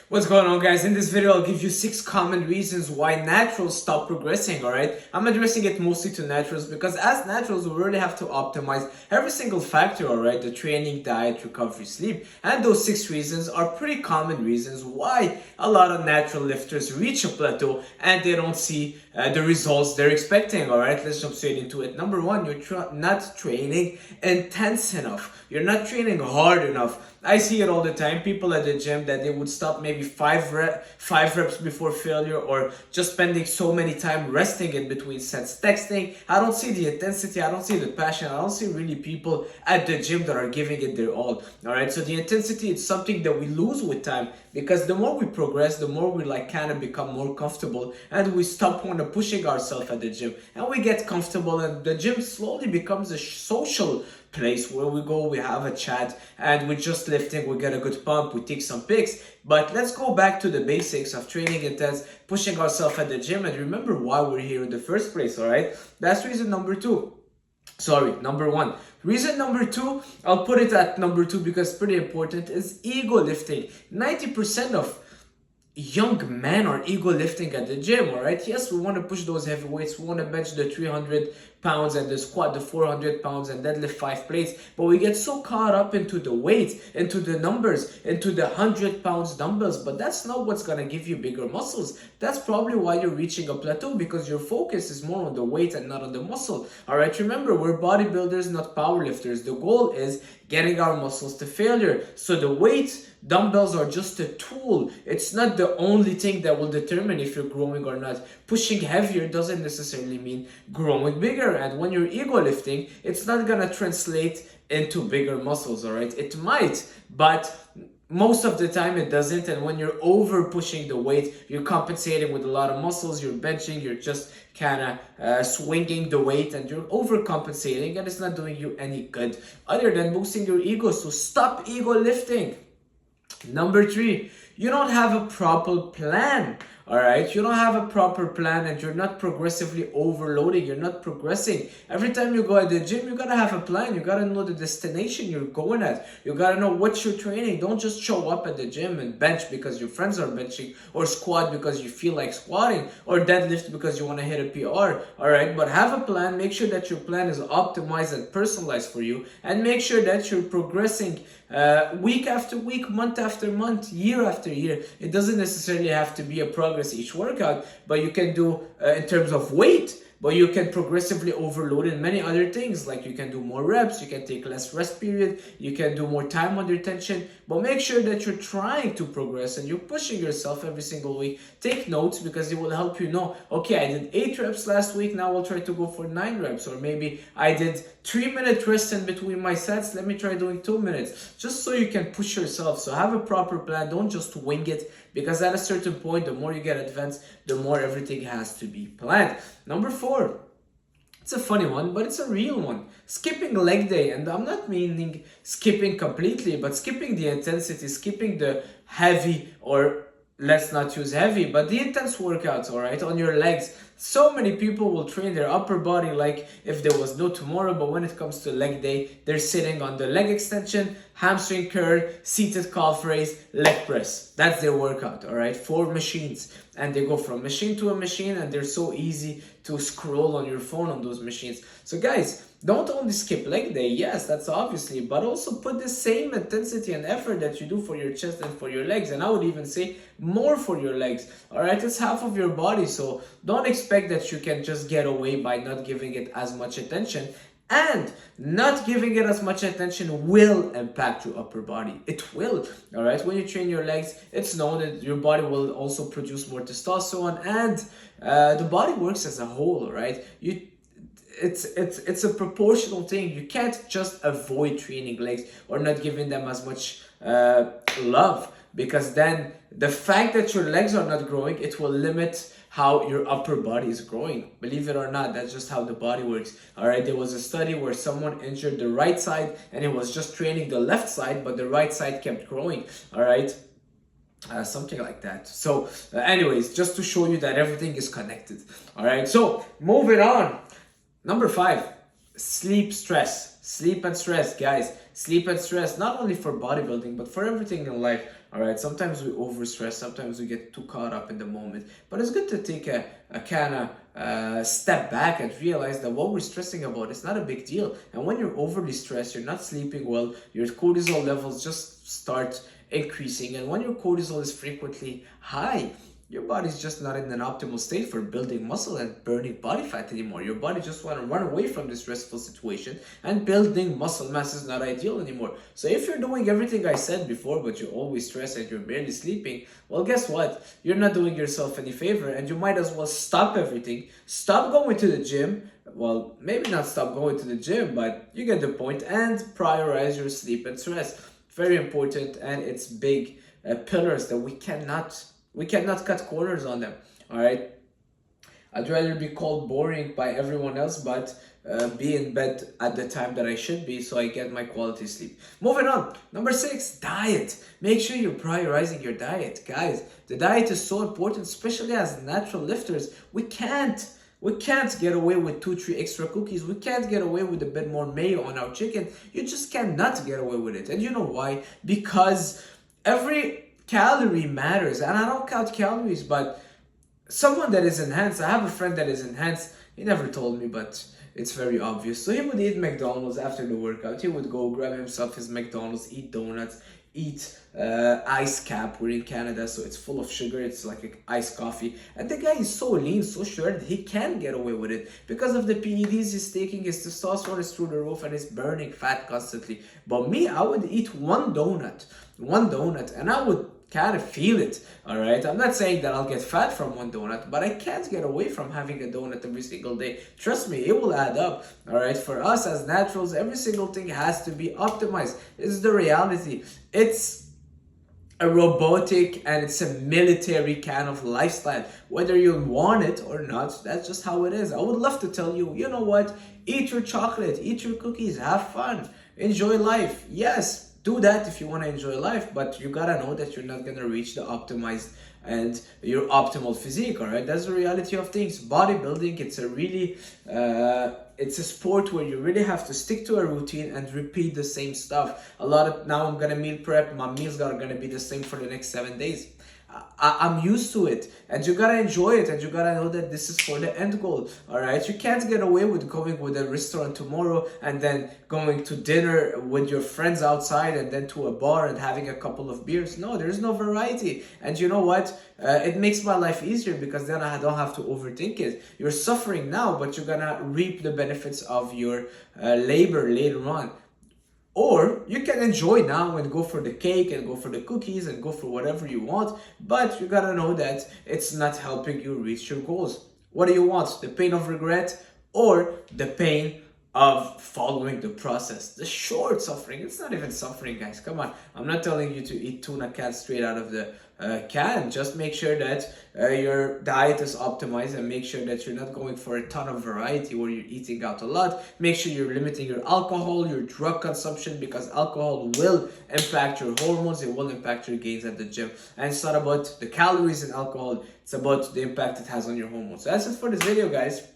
What's going on, guys? In this video I'll give you 6 common reasons why naturals stop progressing. Alright, I'm addressing it mostly to naturals because as naturals we really have to optimize every single factor. Alright, the training, diet, recovery, sleep, and those 6 reasons are pretty common reasons why a lot of natural lifters reach a plateau and they don't see the results they're expecting. Alright, let's jump straight into it. Number 1, you're not training intense enough. You're not training hard enough. I see it all the time. People at the gym that they would stop maybe five reps before failure, or just spending so many time resting in between sets, texting. I don't see the intensity. I don't see the passion. I don't see really people at the gym that are giving it their all. All right. So the intensity is something that we lose with time, because the more we progress, the more we kind of become more comfortable, and we stop pushing ourselves at the gym, and we get comfortable, and the gym slowly becomes a social place where we go, we have a chat, and we're just lifting, we get a good pump, we take some pics. But let's go back to the basics of training intense, pushing ourselves at the gym, and remember why we're here in the first place. All right, that's reason number 2. Sorry, number 1. Reason number 2, I'll put it at number 2 because it's pretty important, is ego lifting. 90% of young men are ego lifting at the gym. All right, yes, we want to push those heavy weights, we want to bench the 300 pounds and the squat the 400 pounds and deadlift 5 plates, but we get so caught up into the weight, into the numbers, into the 100 pounds dumbbells. But that's not what's going to give you bigger muscles. That's probably why you're reaching a plateau, because your focus is more on the weight and not on the muscle. All right, remember, we're bodybuilders, not powerlifters. The goal is getting our muscles to failure. So the weight, dumbbells are just a tool. It's not the only thing that will determine if you're growing or not. Pushing heavier doesn't necessarily mean growing bigger. And when you're ego lifting, it's not gonna translate into bigger muscles. All right, it might, but most of the time it doesn't. And when you're over pushing the weight, you're compensating with a lot of muscles. You're benching, you're just kind of swinging the weight, and you're overcompensating, and it's not doing you any good other than boosting your ego. So stop ego lifting. Number 3, you don't have a proper plan. All right, you don't have a proper plan, and you're not progressively overloading. You're not progressing. Every time you go at the gym, you gotta have a plan. You gotta know the destination you're going at. You gotta know what you're training. Don't just show up at the gym and bench because your friends are benching, or squat because you feel like squatting, or deadlift because you want to hit a PR. All right, but have a plan. Make sure that your plan is optimized and personalized for you, and make sure that you're progressing week after week, month after month, year after year. It doesn't necessarily have to be a progress each workout, but you can do in terms of weight, but you can progressively overload in many other things, like you can do more reps, you can take less rest period, you can do more time under tension. But make sure that you're trying to progress and you're pushing yourself every single week. Take notes, because it will help you know, okay, I did 8 reps last week, now I'll try to go for 9 reps. Or maybe I did 3-minute rest in between my sets, let me try doing 2 minutes, just so you can push yourself. So have a proper plan, don't just wing it, because at a certain point, the more you get advanced, the more everything has to be planned. Number 4, it's a funny one, but it's a real one. Skipping leg day. And I'm not meaning skipping completely, but skipping the intensity, skipping the heavy, or let's not use heavy, but the intense workouts, all right, on your legs. So many people will train their upper body like if there was no tomorrow, but when it comes to leg day, they're sitting on the leg extension, hamstring curl, seated calf raise, leg press. That's their workout, all right, 4 machines. And they go from machine to a machine, and they're so easy to scroll on your phone on those machines. So guys, don't only skip leg day, yes, that's obviously, but also put the same intensity and effort that you do for your chest and for your legs. And I would even say more for your legs. All right, it's half of your body, so don't expect that you can just get away by not giving it as much attention. And not giving it as much attention will impact your upper body. It will. All right, when you train your legs, it's known that your body will also produce more testosterone, and the body works as a whole. Right, it's a proportional thing. You can't just avoid training legs or not giving them as much love, because then the fact that your legs are not growing, it will limit how your upper body is growing. Believe it or not, that's just how the body works. All right, there was a study where someone injured the right side, and it was just training the left side, but the right side kept growing. All right, something like that. So anyways, just to show you that everything is connected. All right, so moving on. Number 5, sleep and stress, guys. Sleep and stress, not only for bodybuilding but for everything in life. All right, sometimes we overstress, sometimes we get too caught up in the moment, but it's good to take a kind of step back and realize that what we're stressing about is not a big deal. And when you're overly stressed, you're not sleeping well, your cortisol levels just start increasing, and when your cortisol is frequently high, your body's just not in an optimal state for building muscle and burning body fat anymore. Your body just want to run away from this stressful situation, and building muscle mass is not ideal anymore. So if you're doing everything I said before, but you're always stressed and you're barely sleeping, well, guess what? You're not doing yourself any favor, and you might as well stop everything. Stop going to the gym. Well, maybe not stop going to the gym, but you get the point, and prioritize your sleep and stress. Very important, and it's big pillars that we cannot cut corners on them. All right. I'd rather be called boring by everyone else, but be in bed at the time that I should be, so I get my quality sleep. Moving on. Number 6, diet. Make sure you're prioritizing your diet, guys. The diet is so important, especially as natural lifters. We can't get away with 2-3 extra cookies. We can't get away with a bit more mayo on our chicken. You just cannot get away with it. And you know why? Because every calorie matters. And I don't count calories, but someone that is enhanced, I have a friend that is enhanced. He never told me, but it's very obvious. So he would eat McDonald's after the workout. He would go grab himself his McDonald's, eat donuts, eat ice cap. We're in Canada, so it's full of sugar. It's like an iced coffee. And the guy is so lean, so sure that he can get away with it because of the PEDs he's taking. His testosterone is through the roof and he's burning fat constantly. But me, I would eat one donut, and I would kind of feel it. All right, I'm not saying that I'll get fat from one donut, but I can't get away from having a donut every single day. Trust me, it will add up. All right, for us as naturals, every single thing has to be optimized. This is the reality. It's a robotic and it's a military kind of lifestyle. Whether you want it or not, that's just how it is. I would love to tell you, you know what? Eat your chocolate, eat your cookies, have fun, enjoy life. Yes, do that if you want to enjoy life, but you gotta know that you're not gonna reach the optimized and your optimal physique. All right, that's the reality of things. Bodybuilding, it's a really it's a sport where you really have to stick to a routine and repeat the same stuff. Now I'm gonna meal prep. My meals are gonna be the same for the next 7 days. I'm used to it, and you gotta enjoy it, and you gotta know that this is for the end goal. All right, you can't get away with going with a restaurant tomorrow and then going to dinner with your friends outside and then to a bar and having a couple of beers. No, there's no variety. And you know what? It makes my life easier because then I don't have to overthink it. You're suffering now, but you're gonna reap the benefits of your labor later on. Or you can enjoy now and go for the cake and go for the cookies and go for whatever you want, but you gotta know that it's not helping you reach your goals. What do you want? The pain of regret or the pain of following the process? The short suffering. It's not even suffering, guys. Come on. I'm not telling you to eat tuna cans straight out of the can. Just make sure that your diet is optimized and make sure that you're not going for a ton of variety where you're eating out a lot. Make sure you're limiting your alcohol, your drug consumption, because alcohol will impact your hormones. It will impact your gains at the gym. And it's not about the calories in alcohol. It's about the impact it has on your hormones. So that's it for this video, guys.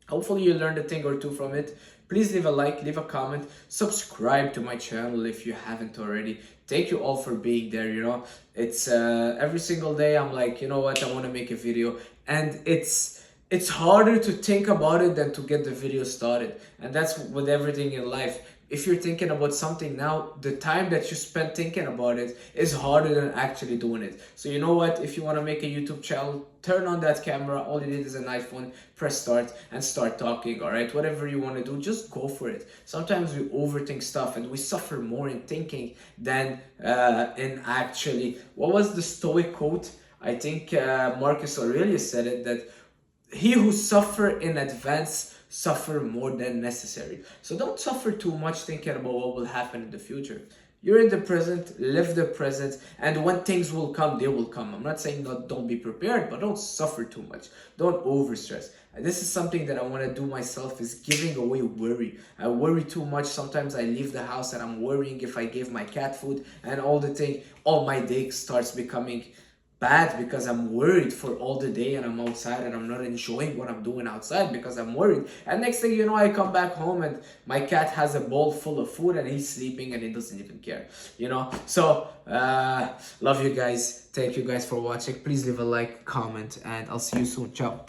Hopefully you learned a thing or two from it. Please leave a like, leave a comment, subscribe to my channel if you haven't already. Thank you all for being there. It's every single day I'm like, you know what, I want to make a video, and it's harder to think about it than to get the video started. And that's with everything in life. If you're thinking about something now, the time that you spend thinking about it is harder than actually doing it. So you know what? If you want to make a YouTube channel, turn on that camera. All you need is an iPhone, press start, and start talking, all right? Whatever you want to do, just go for it. Sometimes we overthink stuff and we suffer more in thinking than in actually. What was the Stoic quote? I think Marcus Aurelius said it, that he who suffer in advance suffer more than necessary. So don't suffer too much thinking about what will happen in the future. You're in the present, live the present, and when things will come, they will come. I'm not saying don't be prepared, but don't suffer too much. Don't overstress. This is something that I want to do myself, is giving away worry. I worry too much. Sometimes I leave the house and I'm worrying if I gave my cat food and all the thing. All my day starts becoming bad because I'm worried for all the day and I'm outside and I'm not enjoying what I'm doing outside because I'm worried. And next thing you know, I come back home and my cat has a bowl full of food and he's sleeping and he doesn't even care, you know? So, love you guys. Thank you guys for watching. Please leave a like, comment, and I'll see you soon. Ciao.